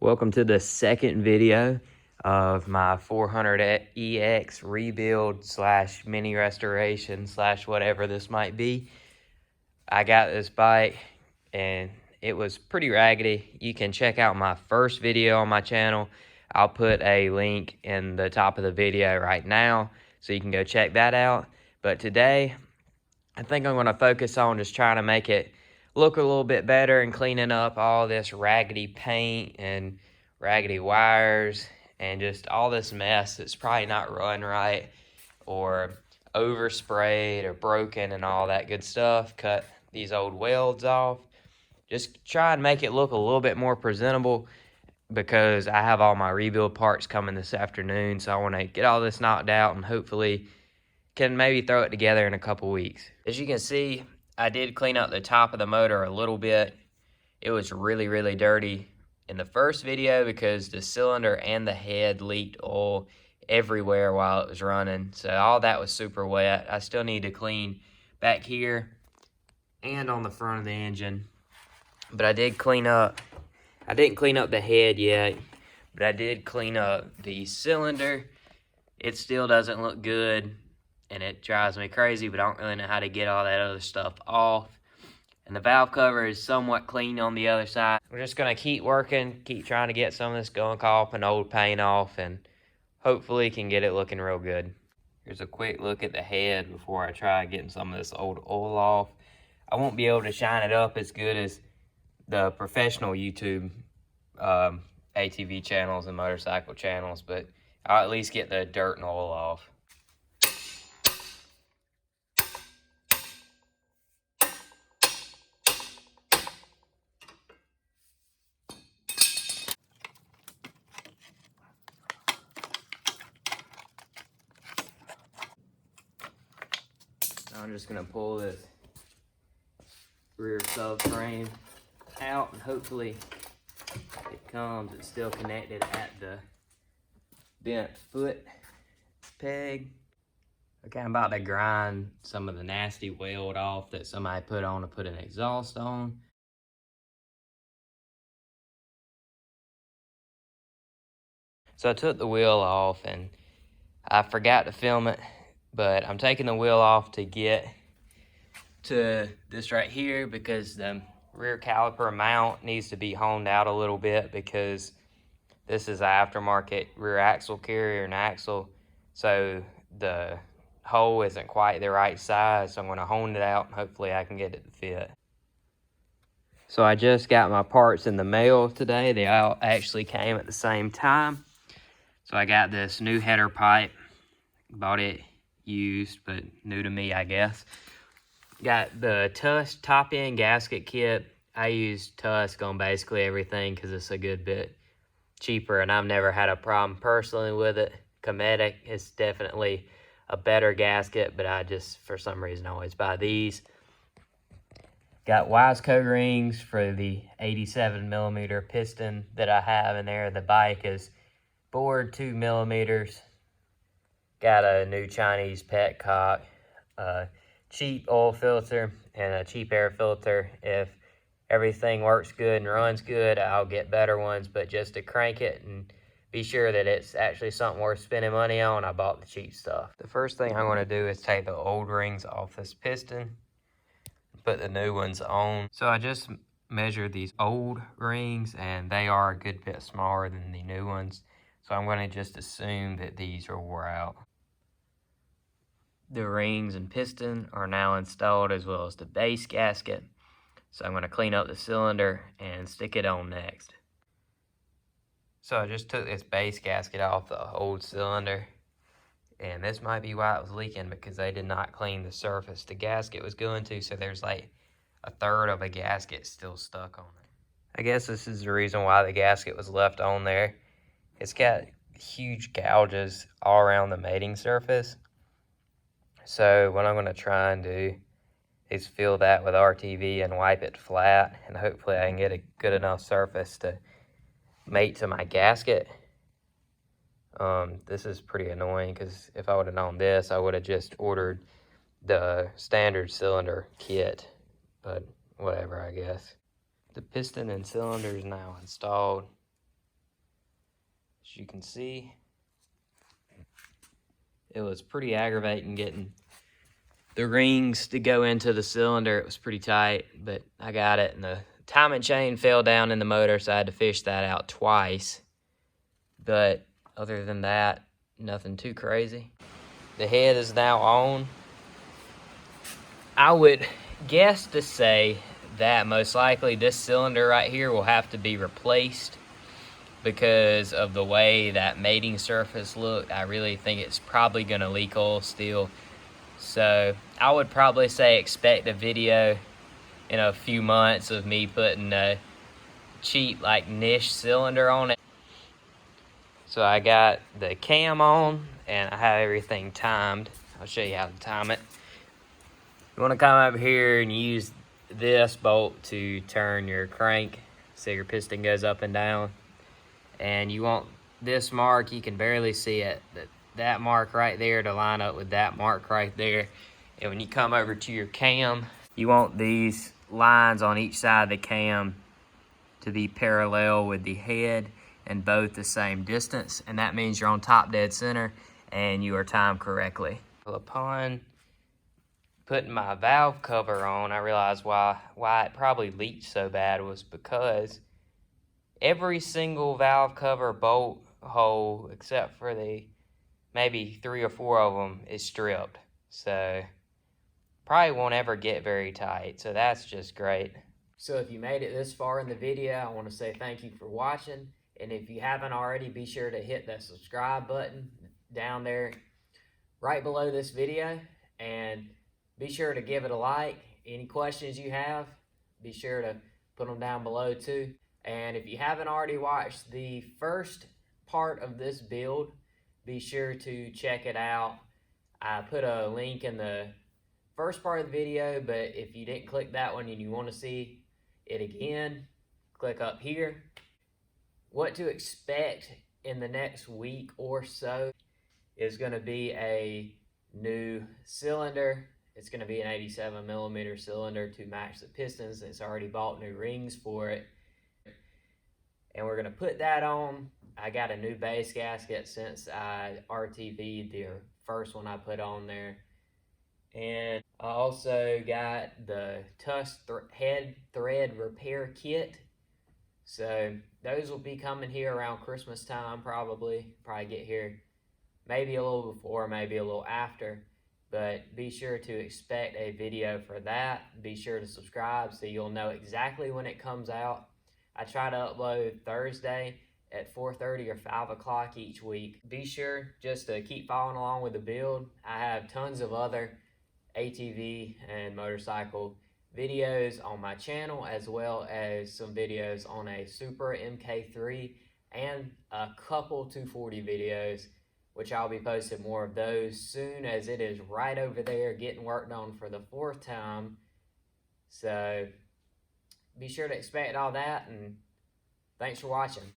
Welcome to the second video of my 400EX rebuild slash mini restoration slash whatever this might be. I got this bike and it was pretty raggedy. You can check out my first video on my channel. I'll put a link in the top of the video right now so you can go check that out. But today, I think I'm going to focus on just trying to make it look a little bit better and cleaning up all this raggedy paint and raggedy wires and just all this mess that's probably not run right or oversprayed or broken and all that good stuff. Cut these old welds off. Just try and make it look a little bit more presentable because I have all my rebuild parts coming this afternoon. So I want to get all this knocked out and hopefully can maybe throw it together in a couple weeks. As you can see, I did clean up the top of the motor a little bit. It was really dirty in the first video because the cylinder and the head leaked oil everywhere while it was running. So all that was super wet. I still need to clean back here and on the front of the engine. But I did clean up, I didn't clean up the head yet, but I did clean up the cylinder. It still doesn't look good. And it drives me crazy, but I don't really know how to get all that other stuff off. And the valve cover is somewhat clean on the other side. We're just going to keep working, keep trying to get some of this gunk off and old paint off, and hopefully can get it looking real good. Here's a quick look at the head before I try getting some of this old oil off. I won't be able to shine it up as good as the professional YouTube ATV channels and motorcycle channels, but I'll at least get the dirt and oil off. I'm just gonna pull this rear subframe out and hopefully it comes. It's still connected at the bent foot peg. Okay, I'm about to grind some of the nasty weld off that somebody put on to put an exhaust on. So I took the wheel off and I forgot to film it, but I'm taking the wheel off to get to this right here because the rear caliper mount needs to be honed out a little bit because this is an aftermarket rear axle carrier and axle. So the hole isn't quite the right size. So I'm going to hone it out and hopefully I can get it to fit. So I just got my parts in the mail today. They all actually came at the same time. So I got this new header pipe. Bought it used, but new to me, I guess. Got the Tusk top end gasket kit. I use Tusk on basically everything because it's a good bit cheaper and I've never had a problem personally with it. Cometic is definitely a better gasket, but I just, for some reason, always buy these. Got Wiseco rings for the 87mm piston that I have in there. The bike is bored 2mm. Got a new Chinese petcock, cheap oil filter, and a cheap air filter. If everything works good and runs good, I'll get better ones, but just to crank it and be sure that it's actually something worth spending money on, I bought the cheap stuff. The first thing I'm going to do is take the old rings off this piston, put the new ones on. So I just measured these old rings and they are a good bit smaller than the new ones. So I'm going to just assume that these are wore out. The rings and piston are now installed as well as the base gasket. So I'm going to clean up the cylinder and stick it on next. So I just took this base gasket off the old cylinder. And this might be why it was leaking because they did not clean the surface the gasket was going to. So there's like a third of a gasket still stuck on it. I guess this is the reason why the gasket was left on there. It's got huge gouges all around the mating surface. So what I'm going to try and do is fill that with RTV and wipe it flat. And hopefully I can get a good enough surface to mate to my gasket. This is pretty annoying because if I would have known this, I would have just ordered the standard cylinder kit. But whatever, I guess. The piston and cylinder is now installed. As you can see, it was pretty aggravating getting the rings to go into the cylinder. It was pretty tight, but I got it, and the timing chain fell down in the motor, so I had to fish that out twice. But other than that, nothing too crazy. The head is now on. I would guess to say that most likely this cylinder right here will have to be replaced because of the way that mating surface looked. I really think it's probably gonna leak oil still. So I would probably say expect a video in a few months of me putting a cheap like niche cylinder on it. So I got the cam on and I have everything timed. I'll show you how to time it. You want to come over here and use this bolt to turn your crank so your piston goes up and down. And you want this mark, you can barely see it, that mark right there to line up with that mark right there. And when you come over to your cam, you want these lines on each side of the cam to be parallel with the head and both the same distance, and that means you're on top dead center and you are timed correctly. Well, upon putting my valve cover on, I realized why it probably leaked so bad was because every single valve cover bolt hole, except for the maybe 3 or 4 of them, is stripped. So probably won't ever get very tight. So that's just great. So if you made it this far in the video, I want to say thank you for watching. And if you haven't already, be sure to hit that subscribe button down there right below this video. And be sure to give it a like. Any questions you have, be sure to put them down below too. And if you haven't already watched the first part of this build, be sure to check it out. I put a link in the first part of the video, but if you didn't click that one and you want to see it again, click up here. What to expect in the next week or so is going to be a new cylinder. It's going to be an 87 millimeter cylinder to match the pistons. It's already bought new rings for it. And we're going to put that on. I got a new base gasket since I RTV'd the first one I put on there. And I also got the Tusk head thread repair kit. So those will be coming here around Christmas time probably get here maybe a little before, maybe a little after. But be sure to expect a video for that. Be sure to subscribe so you'll know exactly when it comes out. I try to upload Thursday at 4:30 or 5 o'clock each week. Be sure just to keep following along with the build. I have tons of other ATV and motorcycle videos on my channel, as well as some videos on a Supra MK3 and a couple 240 videos, which I'll be posting more of those soon, as it is right over there getting worked on for the 4th time. So be sure to expect all that, and thanks for watching.